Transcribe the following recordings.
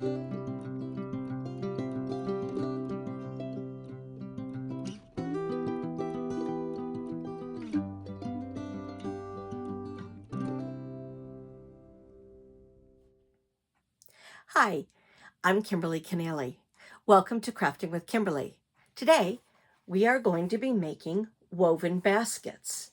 Hi, I'm Kimberly Canale. Welcome to Crafting with Kimberly. Today, we are going to be making woven baskets.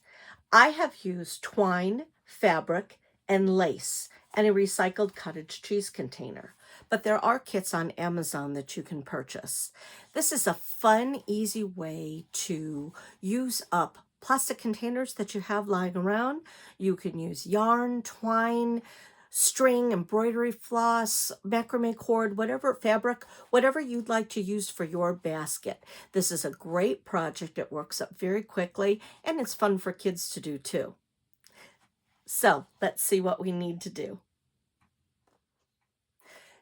I have used twine, fabric, and lace, and a recycled cottage cheese container. But there are kits on Amazon that you can purchase. This is a fun, easy way to use up plastic containers that you have lying around. You can use yarn, twine, string, embroidery floss, macrame cord, whatever fabric, whatever you'd like to use for your basket. This is a great project. It works up very quickly and it's fun for kids to do too. So let's see what we need to do.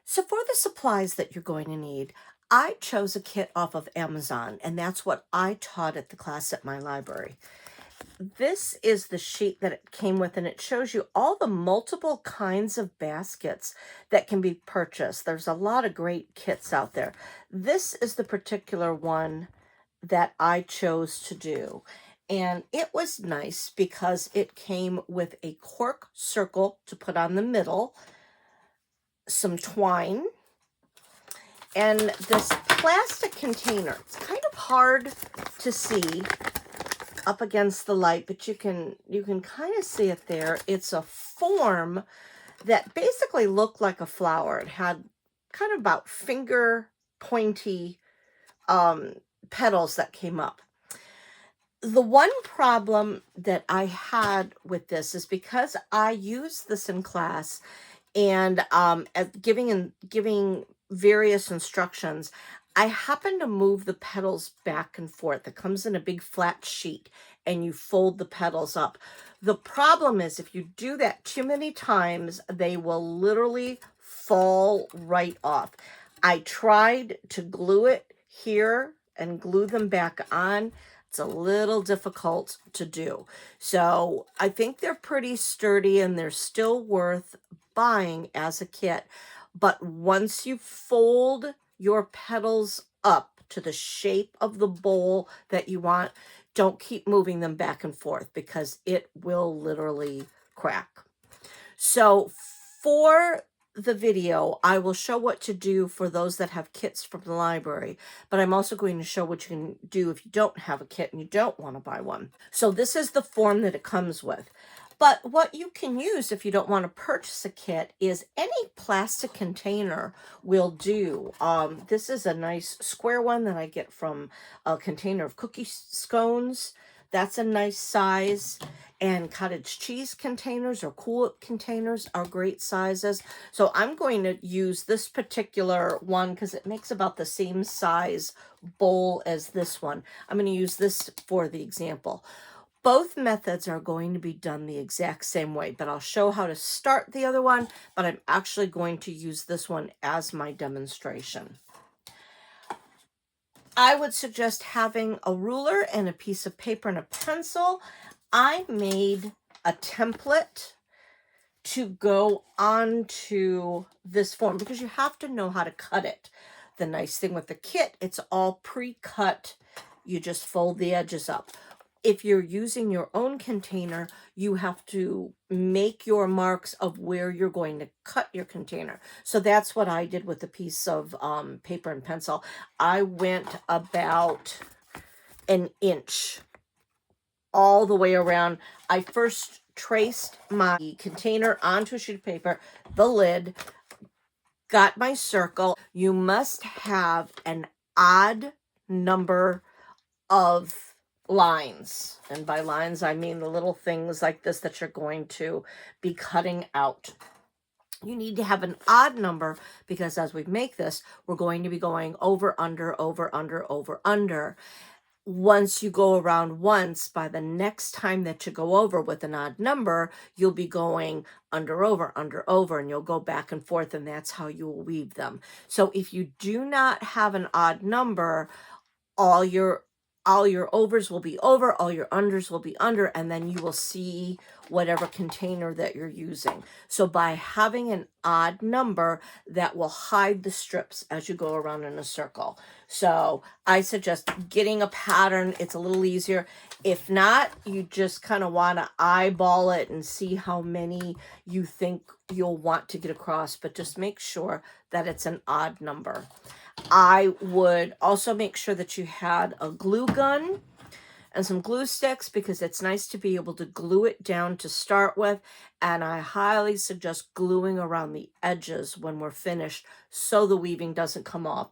So for the supplies that you're going to need, I chose a kit off of Amazon, and that's what I taught at the class at my library. This is the sheet that it came with, and it shows you all the multiple kinds of baskets that can be purchased. There's a lot of great kits out there. This is the particular one that I chose to do. And it was nice because it came with a cork circle to put on the middle, some twine, and this plastic container. It's kind of hard to see up against the light, but you can kind of see it there. It's a form that basically looked like a flower. It had kind of about finger pointy petals that came up. The one problem that I had with this is because I used this in class and giving various instructions, I happen to move the petals back and forth. It comes in a big flat sheet and you fold the petals up. The problem is if you do that too many times, they will literally fall right off. I tried to glue it here and glue them back on. It's a little difficult to do. So I think they're pretty sturdy and they're still worth buying as a kit. But once you fold your petals up to the shape of the bowl that you want, don't keep moving them back and forth because it will literally crack. So for the video, I will show what to do for those that have kits from the library, but I'm also going to show what you can do if you don't have a kit and you don't want to buy one. So this is the form that it comes with. But what you can use if you don't want to purchase a kit is any plastic container will do. This is a nice square one that I get from a container of cookie scones. That's a nice size. And cottage cheese containers or Cool-Whip containers are great sizes. So I'm going to use this particular one because it makes about the same size bowl as this one. I'm going to use this for the example. Both methods are going to be done the exact same way, but I'll show how to start the other one, but I'm actually going to use this one as my demonstration. I would suggest having a ruler and a piece of paper and a pencil. I made a template to go onto this form because you have to know how to cut it. The nice thing with the kit, it's all pre-cut. You just fold the edges up. If you're using your own container, you have to make your marks of where you're going to cut your container. So that's what I did with a piece of paper and pencil. I went about an inch all the way around. I first traced my container onto a sheet of paper, the lid, got my circle. You must have an odd number of lines, and by lines I mean the little things like this that you're going to be cutting out. You need to have an odd number because as we make this, we're going to be going over, under, over, under, over, under. Once you go around once, by the next time that you go over with an odd number, you'll be going under, over, and you'll go back and forth, and that's how you will weave them. So if you do not have an odd number, all your overs will be over, all your unders will be under, and then you will see whatever container that you're using. So by having an odd number, that will hide the strips as you go around in a circle. So I suggest getting a pattern. It's a little easier. If not, you just kind of want to eyeball it and see how many you think you'll want to get across, but just make sure that it's an odd number. I would also make sure that you had a glue gun and some glue sticks, because it's nice to be able to glue it down to start with. And I highly suggest gluing around the edges when we're finished so the weaving doesn't come off.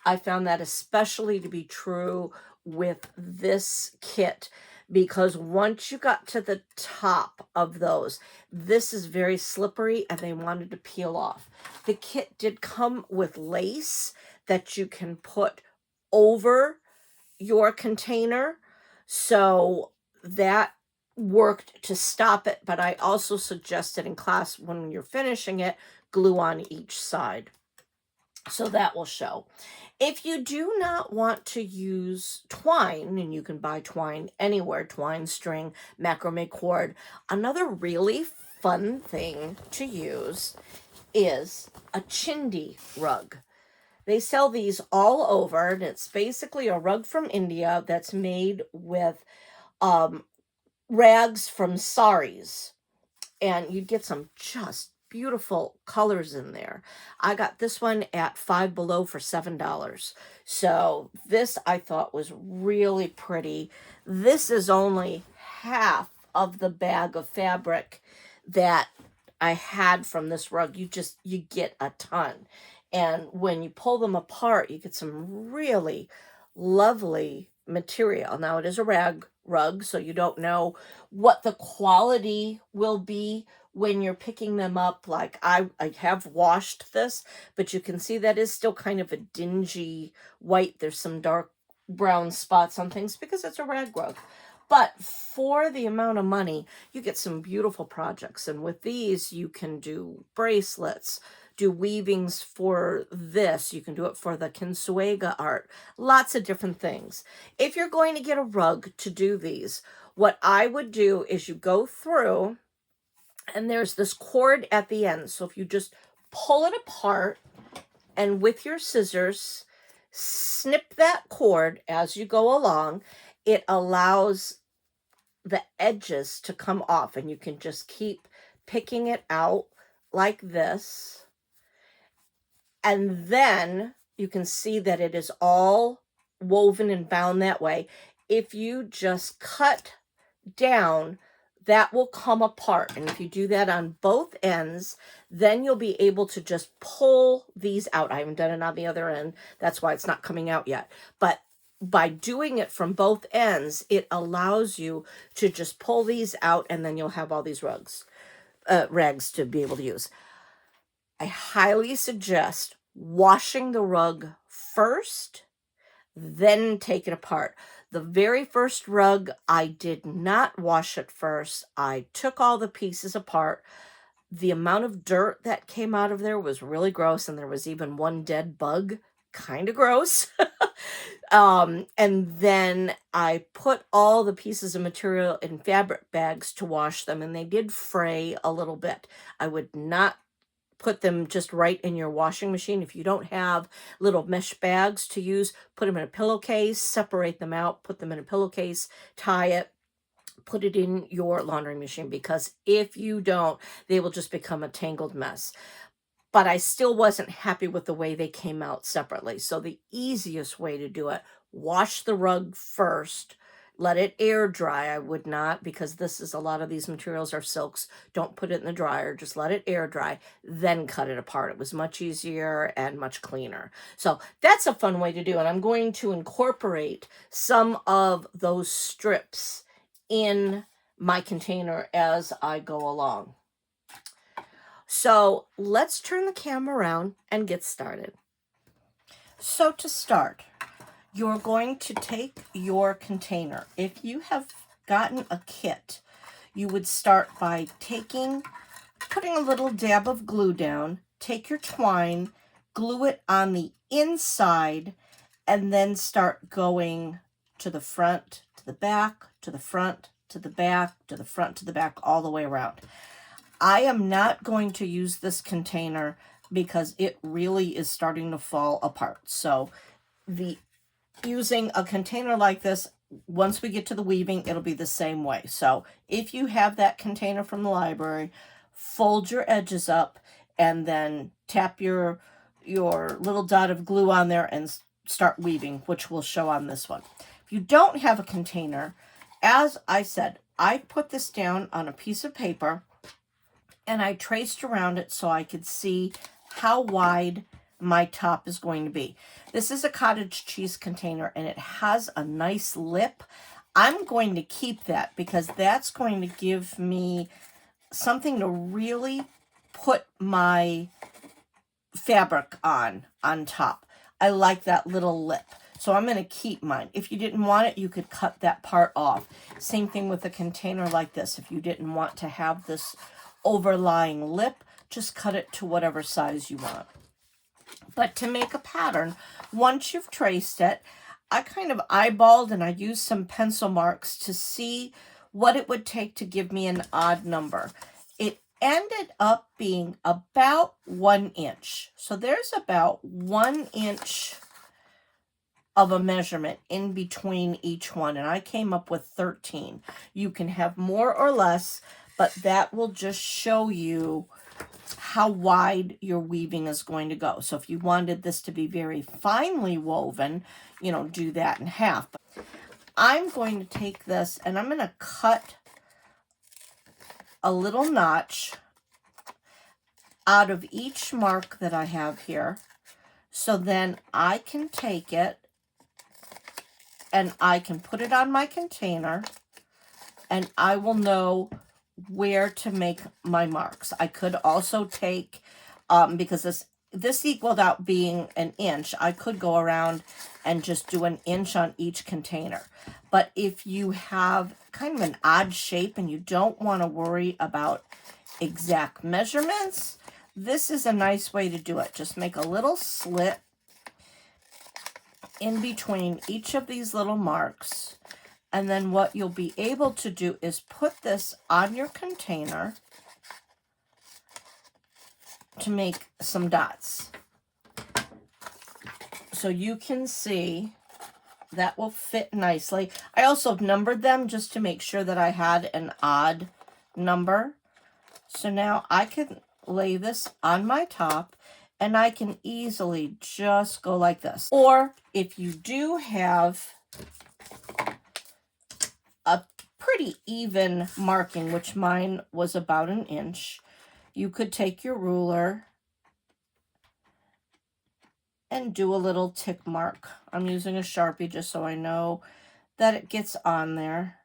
I found that especially to be true with this kit, because once you got to the top of those, this is very slippery and they wanted to peel off. The kit did come with lace that you can put over your container, so that worked to stop it. But I also suggested in class, when you're finishing it, glue on each side, so that will show. If you do not want to use twine, and you can buy twine anywhere, twine, string, macrame cord, another really fun thing to use is a chindi rug. They sell these all over, and it's basically a rug from India that's made with rags from saris. And you get some just beautiful colors in there. I got this one at Five Below for $7. So this I thought was really pretty. This is only half of the bag of fabric that I had from this rug. You get a ton. And when you pull them apart, you get some really lovely material. Now, it is a rug, so you don't know what the quality will be when you're picking them up. Like I have washed this, but you can see that is still kind of a dingy white. There's some dark brown spots on things because it's a rag rug. But for the amount of money, you get some beautiful projects. And with these, you can do bracelets, do weavings for this. You can do it for the Kinsuega art. Lots of different things. If you're going to get a rug to do these, what I would do is you go through, and there's this cord at the end. So if you just pull it apart and with your scissors, snip that cord as you go along, it allows the edges to come off, and you can just keep picking it out like this. And then you can see that it is all woven and bound that way. If you just cut down, that will come apart. And if you do that on both ends, then you'll be able to just pull these out. I haven't done it on the other end. That's why it's not coming out yet. But by doing it from both ends, it allows you to just pull these out, and then you'll have all these rags to be able to use. I highly suggest washing the rug first, then take it apart. The very first rug, I did not wash it first. I took all the pieces apart. The amount of dirt that came out of there was really gross, and there was even one dead bug. Kind of gross. And then I put all the pieces of material in fabric bags to wash them, and they did fray a little bit. I would not put them just right in your washing machine. If you don't have little mesh bags to use, put them in a pillowcase, separate them out, put them in a pillowcase, tie it, put it in your laundry machine, because if you don't, they will just become a tangled mess. But I still wasn't happy with the way they came out separately. So the easiest way to do it, wash the rug first, let it air dry. I would not, because a lot of these materials are silks. Don't put it in the dryer. Just let it air dry, then cut it apart. It was much easier and much cleaner. So that's a fun way to do it. I'm going to incorporate some of those strips in my container as I go along. So let's turn the camera around and get started. So to start, you're going to take your container. If you have gotten a kit, you would start by putting a little dab of glue down, take your twine, glue it on the inside, and then start going to the front, to the back, to the front, to the back, to the front, to the back, all the way around. I am not going to use this container because it really is starting to fall apart. So using a container like this, once we get to the weaving, it'll be the same way. So if you have that container from the library, fold your edges up and then tap your little dot of glue on there and start weaving, which we'll show on this one. If you don't have a container, as I said, I put this down on a piece of paper and I traced around it so I could see how wide my top is going to be. This is a cottage cheese container and it has a nice lip. I'm going to keep that because that's going to give me something to really put my fabric on top. I like that little lip. So I'm going to keep mine. If you didn't want it, you could cut that part off. Same thing with a container like this. If you didn't want to have this overlying lip, just cut it to whatever size you want. But to make a pattern, once you've traced it, I kind of eyeballed and I used some pencil marks to see what it would take to give me an odd number. It ended up being about 1 inch. So there's about 1 inch of a measurement in between each one, and I came up with 13. You can have more or less, but that will just show you how wide your weaving is going to go. So if you wanted this to be very finely woven, you know, do that in half. But I'm going to take this and I'm going to cut a little notch out of each mark that I have here. So then I can take it and I can put it on my container and I will know where to make my marks. I could also take, because this equaled out being 1 inch, I could go around and just do 1 inch on each container. But if you have kind of an odd shape and you don't want to worry about exact measurements, this is a nice way to do it. Just make a little slit in between each of these little marks. And then what you'll be able to do is put this on your container to make some dots. So you can see that will fit nicely. I also numbered them just to make sure that I had an odd number. So now I can lay this on my top and I can easily just go like this. Or if you do have a pretty even marking, which mine was about 1 inch, you could take your ruler and do a little tick mark. I'm using a Sharpie just so I know that it gets on there.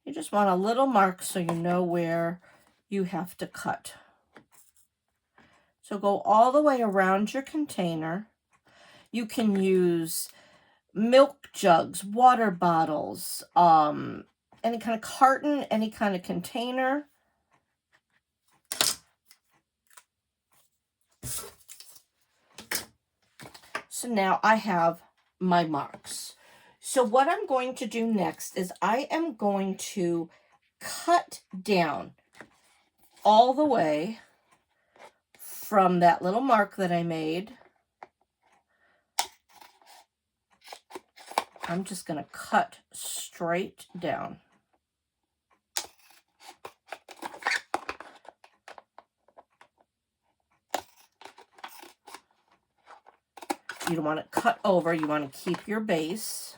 You just want a little mark so you know where you have to cut. So go all the way around your container. You can use milk jugs, water bottles, any kind of carton, any kind of container. So now I have my marks. So what I'm going to do next is I am going to cut down all the way from that little mark that I made. I'm just going to cut straight down. You don't want to cut over, you want to keep your base.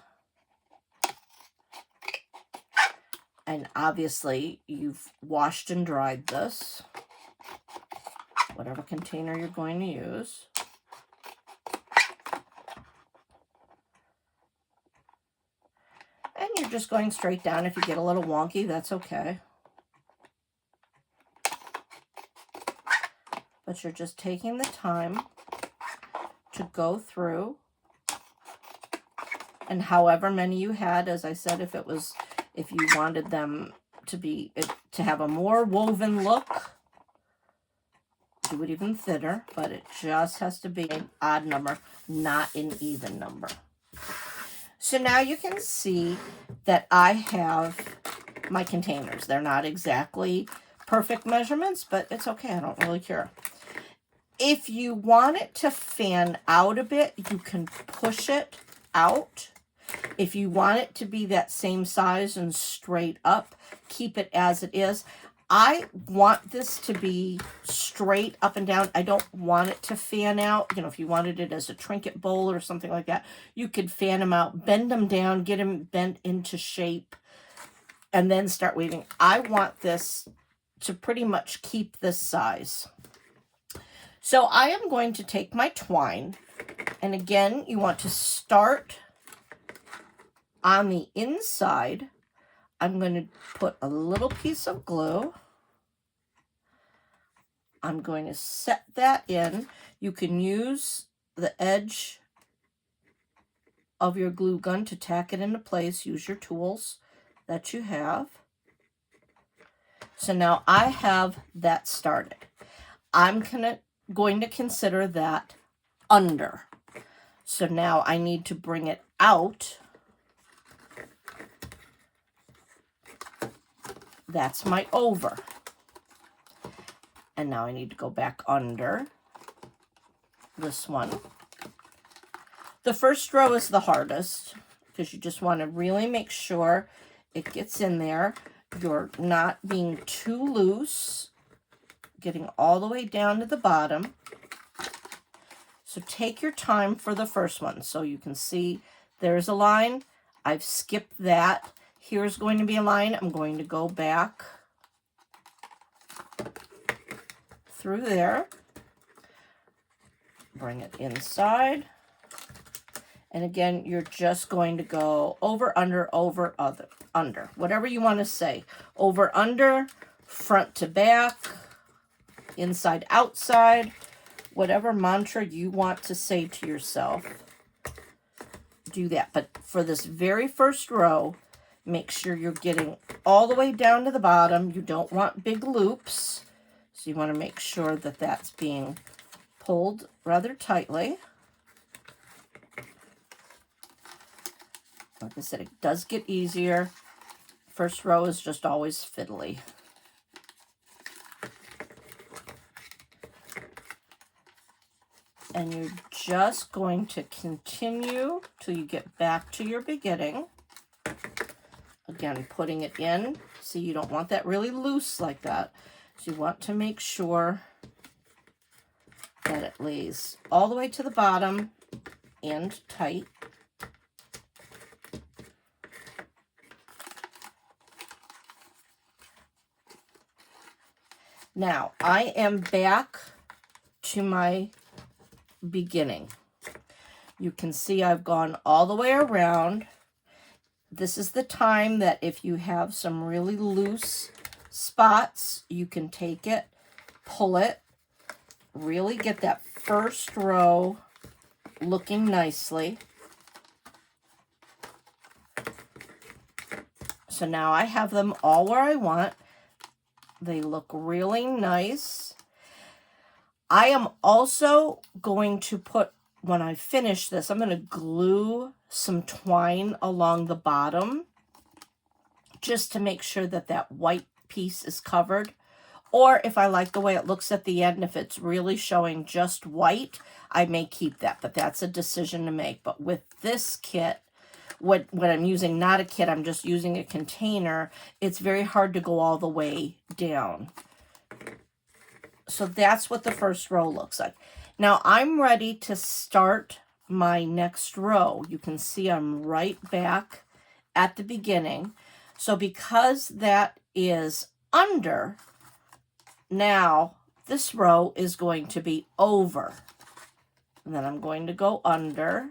And obviously you've washed and dried this, whatever container you're going to use. And you're just going straight down. If you get a little wonky, that's okay. But you're just taking the time to go through. And however many you had, as I said, if you wanted them to have a more woven look, do it even thinner, but it just has to be an odd number, not an even number. So now you can see that I have my containers. They're not exactly perfect measurements, but it's okay. I don't really care. If you want it to fan out a bit, you can push it out. If you want it to be that same size and straight up, keep it as it is. I want this to be straight up and down. I don't want it to fan out. You know, if you wanted it as a trinket bowl or something like that, you could fan them out, bend them down, get them bent into shape, and then start weaving. I want this to pretty much keep this size. So I am going to take my twine, and again, you want to start on the inside. I'm going to put a little piece of glue. I'm going to set that in. You can use the edge of your glue gun to tack it into place. Use your tools that you have. So now I have that started. I'm going to consider that under. So now I need to bring it out. That's my over. And now I need to go back under this one. The first row is the hardest because you just want to really make sure it gets in there. You're not being too loose, getting all the way down to the bottom. So take your time for the first one. So you can see there's a line. I've skipped that. Here's going to be a line. I'm going to go back through there, bring it inside, and again, you're just going to go over, under, under, whatever you want to say. Over, under, front to back, inside, outside, whatever mantra you want to say to yourself, do that. But for this very first row, make sure you're getting all the way down to the bottom. You don't want big loops. So you want to make sure that that's being pulled rather tightly. Like I said, it does get easier. First row is just always fiddly. And you're just going to continue till you get back to your beginning. Again, putting it in. See, you don't want that really loose like that. So you want to make sure that it lays all the way to the bottom and tight. Now, I am back to my beginning. You can see I've gone all the way around. This is the time that if you have some really loose spots, you can take it, pull it, really get that first row looking nicely. So now I have them all where I want. They look really nice. I am also going to put, when I finish this, I'm going to glue some twine along the bottom just to make sure that that white piece is covered. Or if I like the way it looks at the end, if it's really showing just white, I may keep that, but that's a decision to make. But with this kit, when I'm using not a kit, I'm just using a container, it's very hard to go all the way down. So that's what the first row looks like. Now I'm ready to start my next row. You can see I'm right back at the beginning. So because that is under, now this row is going to be over. And then I'm going to go under.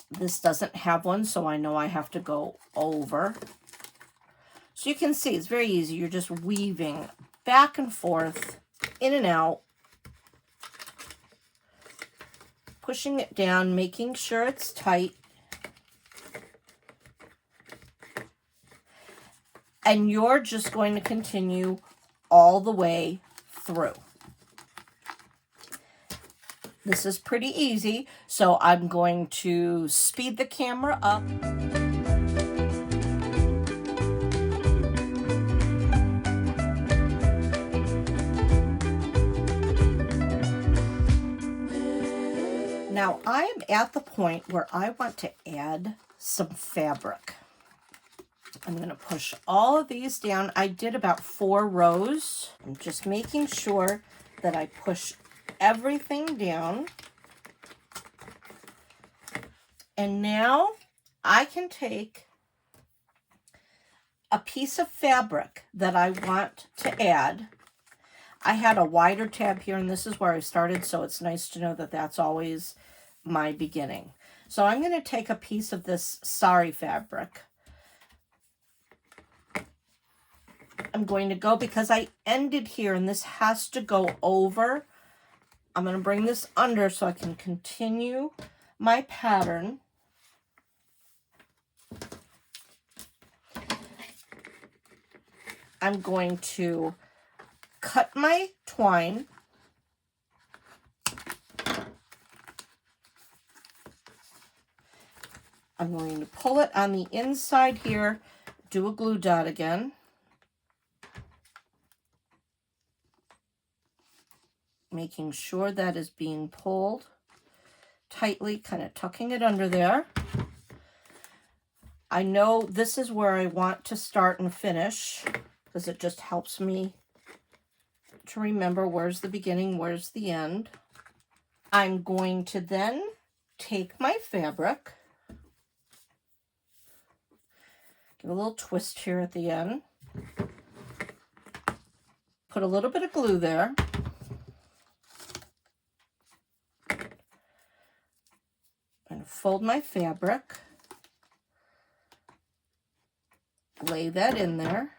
This doesn't have one, so I know I have to go over. So you can see it's very easy. You're just weaving back and forth, in and out, pushing it down, making sure it's tight. And you're just going to continue all the way through. This is pretty easy, so I'm going to speed the camera up. Now I am at the point where I want to add some fabric. I'm going to push all of these down. I did about 4 rows. I'm just making sure that I push everything down. And now I can take a piece of fabric that I want to add. I had a wider tab here, and this is where I started, so it's nice to know that that's always my beginning. So I'm going to take a piece of this sari fabric. I'm going to go, because I ended here and this has to go over, I'm going to bring this under so I can continue my pattern. I'm going to cut my twine. I'm going to pull it on the inside here, do a glue dot again. Making sure that is being pulled tightly, kind of tucking it under there. I know this is where I want to start and finish, because it just helps me to remember where's the beginning, where's the end. I'm going to then take my fabric, give a little twist here at the end, put a little bit of glue there, and fold my fabric, lay that in there.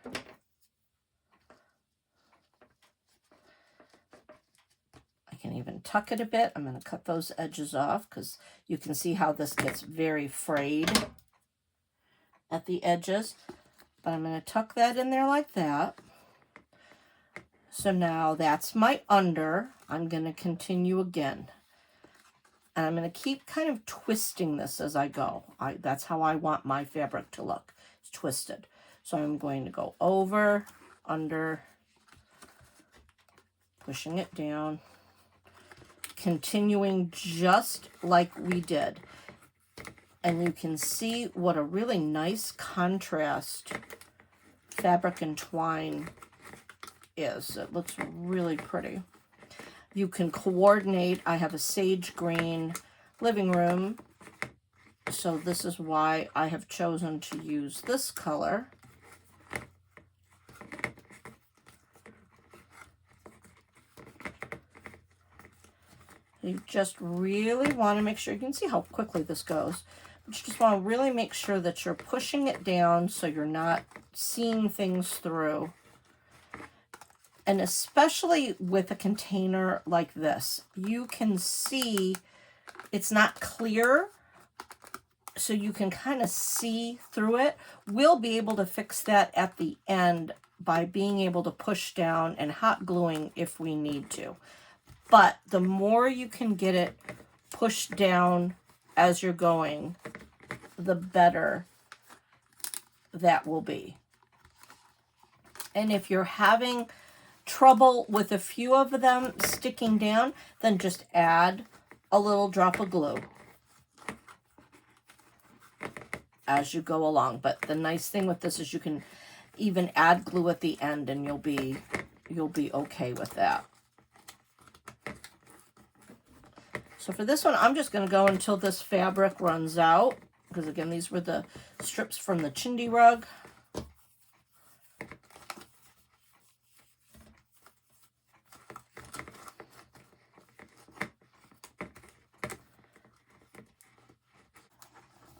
I can even tuck it a bit. I'm going to cut those edges off because you can see how this gets very frayed at the edges. But I'm going to tuck that in there like that. So now that's my under. I'm going to continue again. And I'm going to keep kind of twisting this as I go. That's how I want my fabric to look. It's twisted. So I'm going to go over, under, pushing it down, continuing just like we did. And you can see what a really nice contrast fabric and twine is. It looks really pretty. You can coordinate. I have a sage green living room, so this is why I have chosen to use this color. You just really want to make sure, you can see how quickly this goes, but you just want to really make sure that you're pushing it down so you're not seeing things through. And especially with a container like this, you can see it's not clear, so you can kind of see through it. We'll be able to fix that at the end by being able to push down and hot gluing if we need to. But the more you can get it pushed down as you're going, the better that will be. And if you're having trouble with a few of them sticking down, then just add a little drop of glue as you go along. But the nice thing with this is you can even add glue at the end and you'll be okay with that. So for this one, I'm just going to go until this fabric runs out, because again, these were the strips from the chindi rug.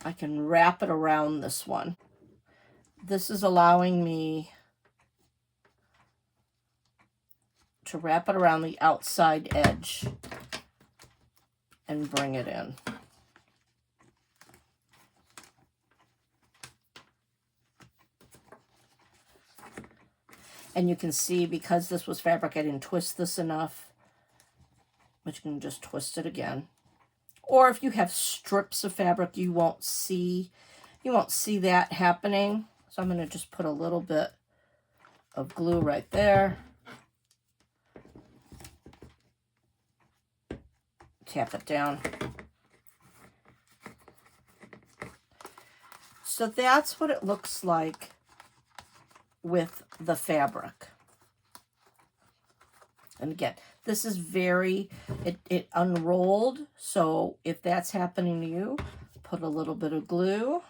I can wrap it around this one. This is allowing me to wrap it around the outside edge and bring it in. And you can see, because this was fabric, I didn't twist this enough. but you can just twist it again. Or if you have strips of fabric, you won't see that happening. So I'm going to just put a little bit of glue right there. Tap it down. So that's what it looks like with the fabric. And again, this is it unrolled, so if that's happening to you, put a little bit of glue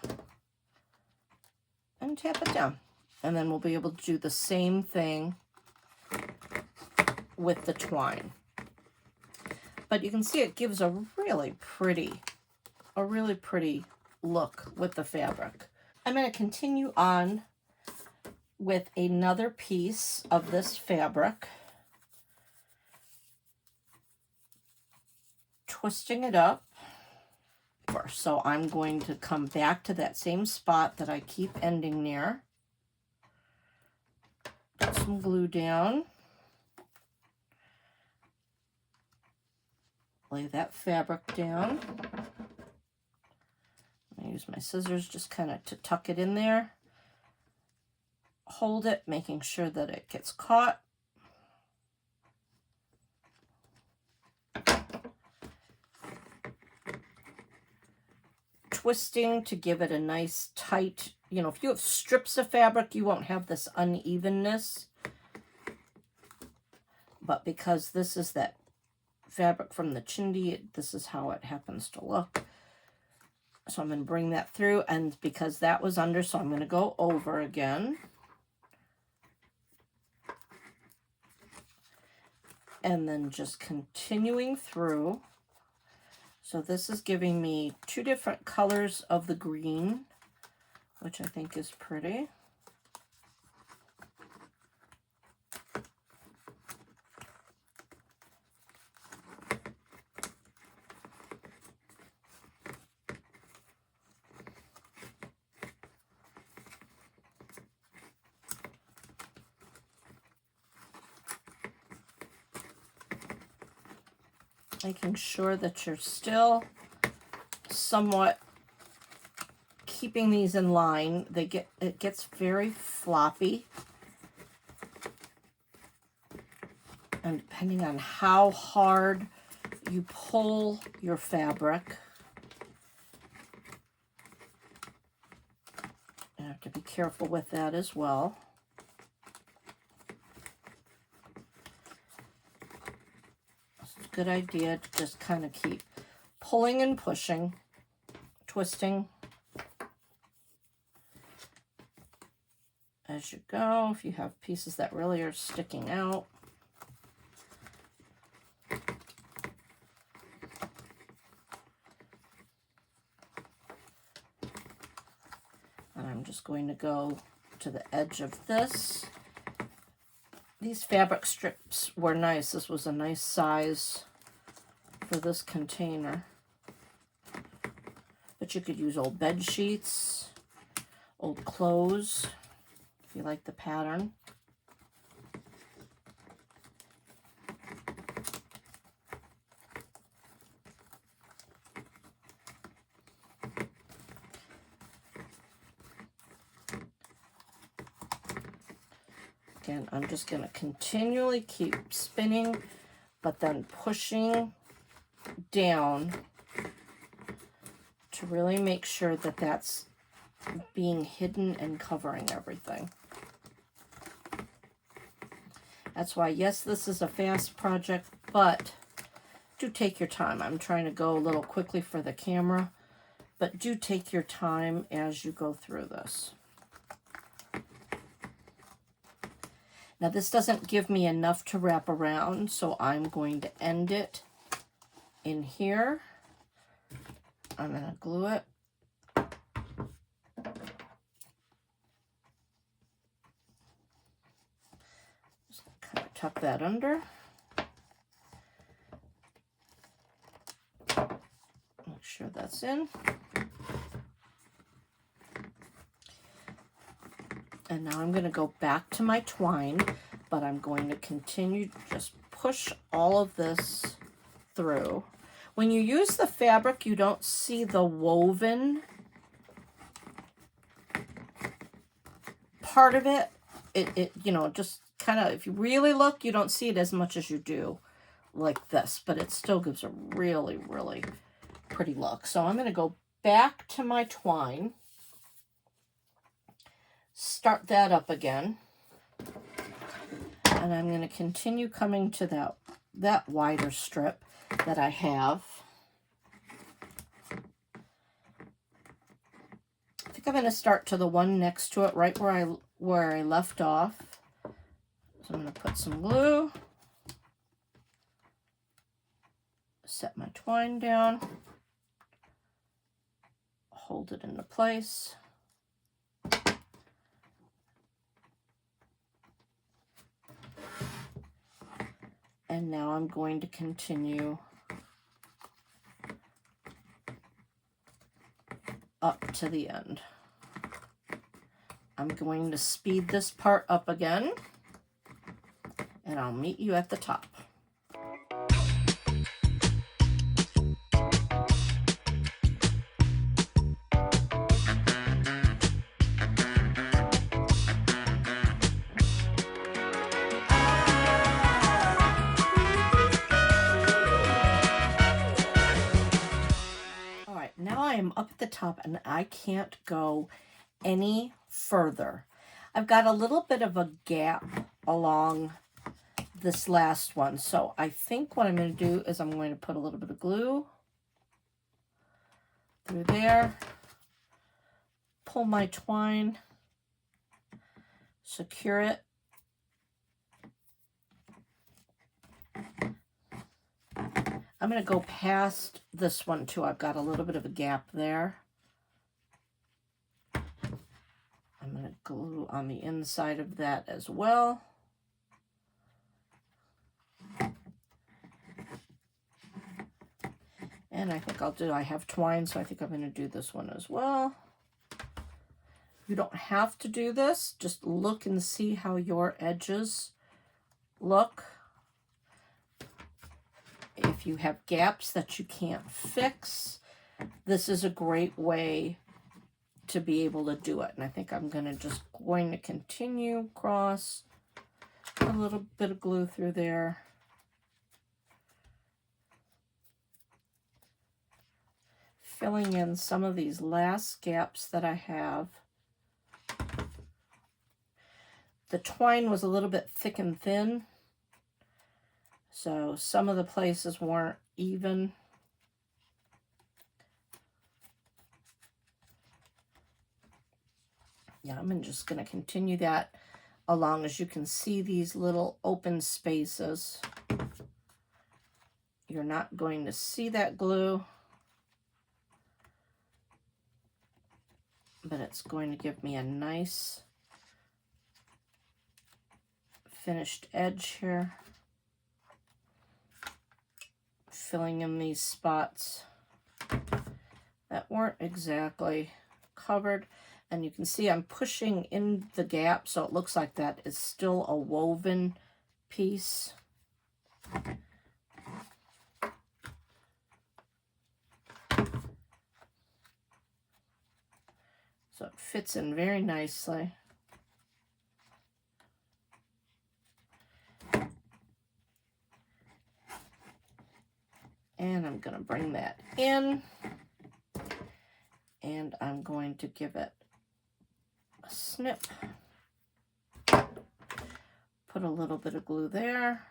and tap it down. And then we'll be able to do the same thing with the twine. But you can see it gives a really pretty look with the fabric. I'm going to continue on with another piece of this fabric, twisting it up. So I'm going to come back to that same spot that I keep ending near. Put some glue down. Lay that fabric down. I use my scissors just kind of to tuck it in there. Hold it, making sure that it gets caught. Twisting to give it a nice tight, if you have strips of fabric, you won't have this unevenness. But because this is that fabric from the chindi, this is how it happens to look. So I'm going to bring that through, and because that was under, so I'm going to go over again. And then just continuing through. So this is giving me 2 different colors of the green, which I think is pretty. Making sure that you're still somewhat keeping these in line. It gets very floppy. And depending on how hard you pull your fabric, you have to be careful with that as well. Good idea to just kind of keep pulling and pushing, twisting as you go. If you have pieces that really are sticking out. And I'm just going to go to the edge of this. These fabric strips were nice. This was a nice size for this container. But you could use old bed sheets, old clothes, if you like the pattern. Again, I'm just going to continually keep spinning, but then pushing down to really make sure that that's being hidden and covering everything. That's why, yes, this is a fast project, but do take your time. I'm trying to go a little quickly for the camera, but do take your time as you go through this. Now this doesn't give me enough to wrap around, so I'm going to end it in here. I'm going to glue it. Just kind of tuck that under. Make sure that's in. And now I'm going to go back to my twine, but I'm going to continue to just push all of this through. When you use the fabric, you don't see the woven part of it. It you know, just kind of, if you really look, you don't see it as much as you do like this, but it still gives a really, really pretty look. So I'm going to go back to my twine, start that up again, and I'm going to continue coming to that wider strip that I have. I think I'm going to start to the one next to it, right where I left off. So I'm going to put some glue, set my twine down, hold it into place. And now I'm going to continue up to the end. I'm going to speed this part up again, and I'll meet you at the top. All right, now I am up at the top and I can't go any further. I've got a little bit of a gap along this last one, so I think what I'm going to do is I'm going to put a little bit of glue through there, pull my twine, secure it, I'm going to go past this one too. I've got a little bit of a gap there. I'm going to glue on the inside of that as well. And I think I have twine, so I think I'm going to do this one as well. You don't have to do this. Just look and see how your edges look. If you have gaps that you can't fix, this is a great way to be able to do it. And I think I'm going to continue across, a little bit of glue through there. Filling in some of these last gaps that I have. The twine was a little bit thick and thin, so some of the places weren't even. Yeah, I'm just going to continue that along. As you can see, these little open spaces, you're not going to see that glue, but it's going to give me a nice finished edge here. Filling in these spots that weren't exactly covered. And you can see I'm pushing in the gap, so it looks like that is still a woven piece. So it fits in very nicely. And I'm going to bring that in, and I'm going to give it a snip. Put a little bit of glue there.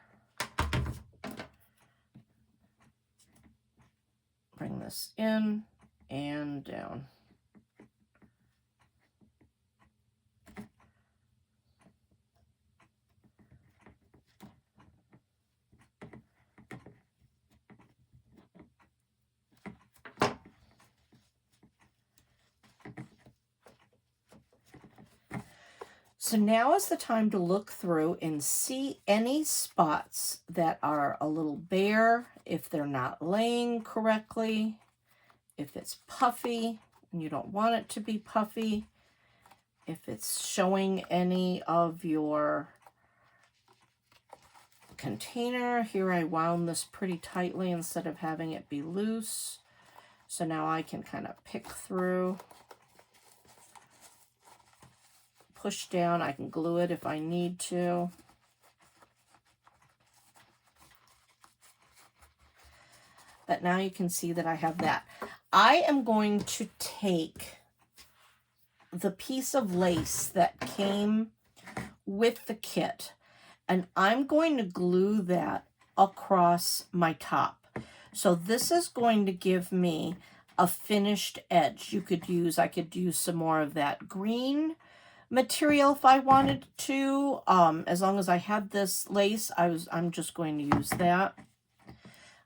Bring this in and down. So now is the time to look through and see any spots that are a little bare, if they're not laying correctly, if it's puffy and you don't want it to be puffy, if it's showing any of your container. Here I wound this pretty tightly instead of having it be loose. So now I can kind of pick through, push down. I can glue it if I need to. But now you can see that I have that. I am going to take the piece of lace that came with the kit, and I'm going to glue that across my top. So this is going to give me a finished edge. I could use some more of that green material if I wanted to. As long as I had this lace, I'm just going to use that.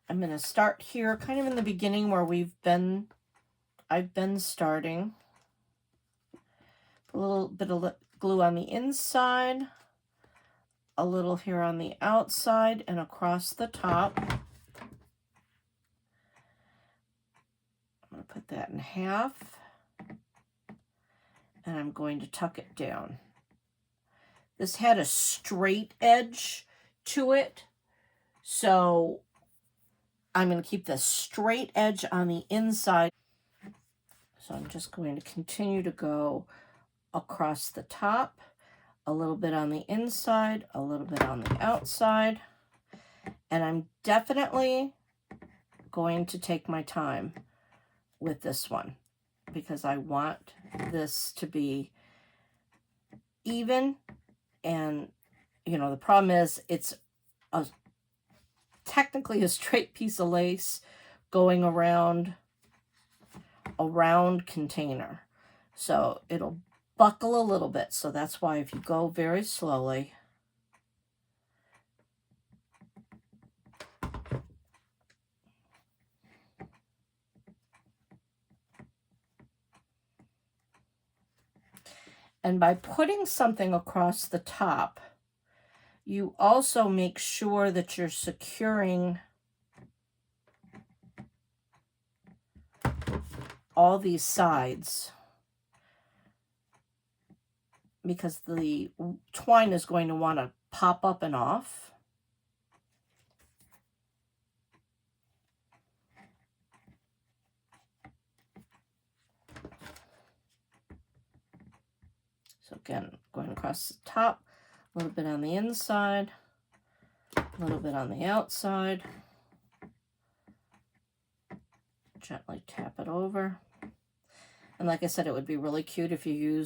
I'm going to start here kind of in the beginning where I've been starting. A little bit of glue on the inside, a little here on the outside and across the top. I'm going to put that in half, and I'm going to tuck it down. This had a straight edge to it, so I'm going to keep the straight edge on the inside. So I'm just going to continue to go across the top, a little bit on the inside, a little bit on the outside. And I'm definitely going to take my time with this one because I want this to be even. And, you know, the problem is it's technically a straight piece of lace going around a round container. So it'll buckle a little bit. So that's why if you go very slowly, and by putting something across the top, you also make sure that you're securing all these sides, because the twine is going to want to pop up and off. So again, going across the top, a little bit on the inside, a little bit on the outside. Gently tap it over. And like I said, it would be really cute if you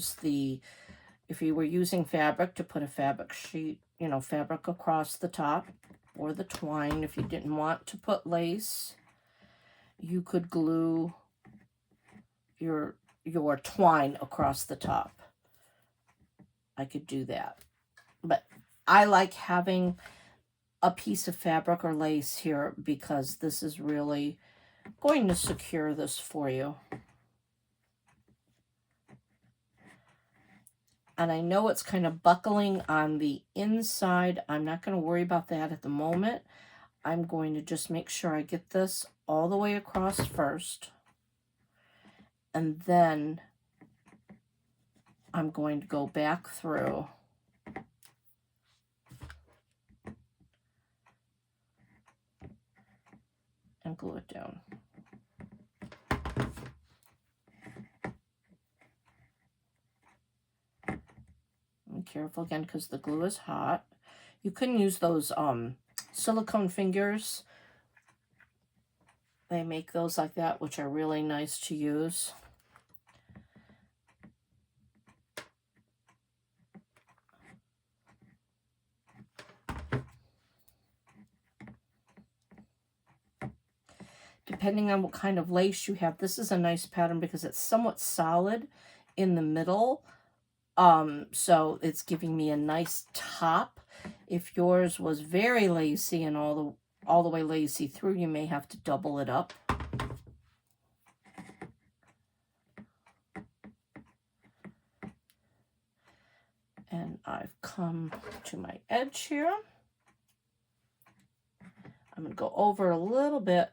were using fabric to put a fabric sheet, you know, fabric across the top, or the twine. If you didn't want to put lace, you could glue your twine across the top. I could do that. But I like having a piece of fabric or lace here because this is really going to secure this for you. And I know it's kind of buckling on the inside. I'm not going to worry about that at the moment. I'm going to just make sure I get this all the way across first. And then I'm going to go back through and glue it down. Be careful again because the glue is hot. You can use those silicone fingers. They make those like that, which are really nice to use. Depending on what kind of lace you have, this is a nice pattern because it's somewhat solid in the middle. So it's giving me a nice top. If yours was very lacy and all the way lacy through, you may have to double it up. And I've come to my edge here. I'm going to go over a little bit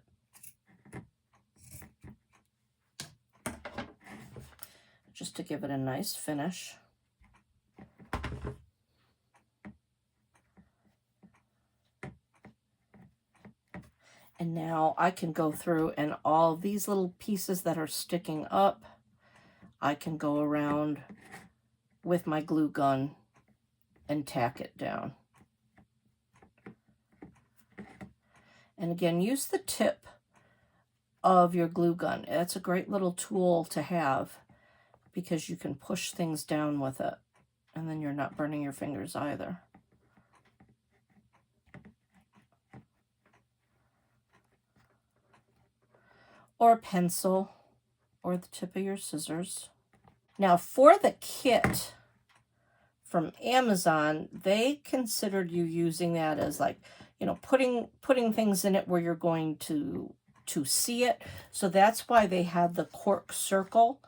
just to give it a nice finish. And now I can go through and all these little pieces that are sticking up, I can go around with my glue gun and tack it down. And again, use the tip of your glue gun. That's a great little tool to have because you can push things down with it, and then you're not burning your fingers either. Or a pencil, or the tip of your scissors. Now for the kit from Amazon, they considered you using that as like, you know, putting things in it where you're going to see it. So that's why they had the cork circle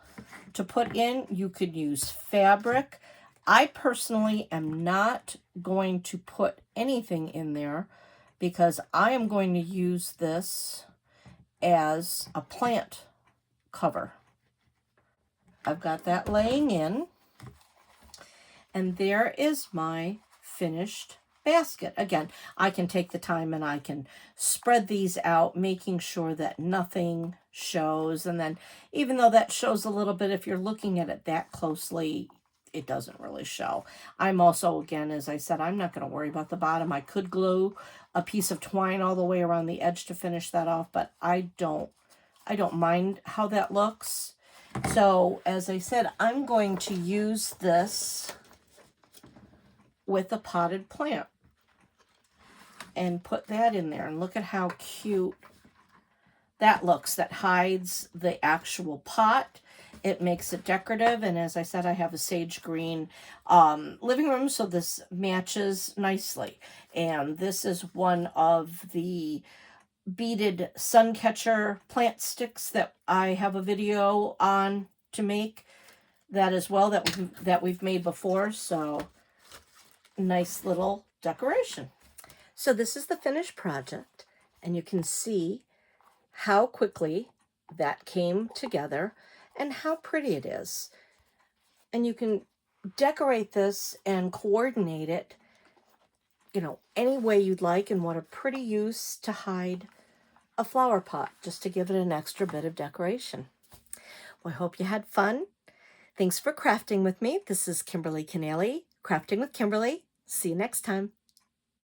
to put in. You could use fabric. I personally am not going to put anything in there because I am going to use this as a plant cover. I've got that laying in, and there is my finished basket. Again, I can take the time and I can spread these out, making sure that nothing shows. And then even though that shows a little bit, if you're looking at it that closely, it doesn't really show. I'm also, again, as I said, I'm not going to worry about the bottom. I could glue a piece of twine all the way around the edge to finish that off, but I don't mind how that looks. So as I said, I'm going to use this with a potted plant and put that in there, and look at how cute that looks. That hides the actual pot. It makes it decorative, and as I said, I have a sage green living room, so this matches nicely. And this is one of the beaded sun catcher plant sticks that I have a video on to make that as well, that we've made before. So nice little decoration. So this is the finished project, and you can see how quickly that came together and how pretty it is. And you can decorate this and coordinate it, you know, any way you'd like. And what a pretty use to hide a flower pot, just to give it an extra bit of decoration. Well, I hope you had fun. Thanks for crafting with me. This is Kimberly Canale, Crafting with Kimberly. See you next time.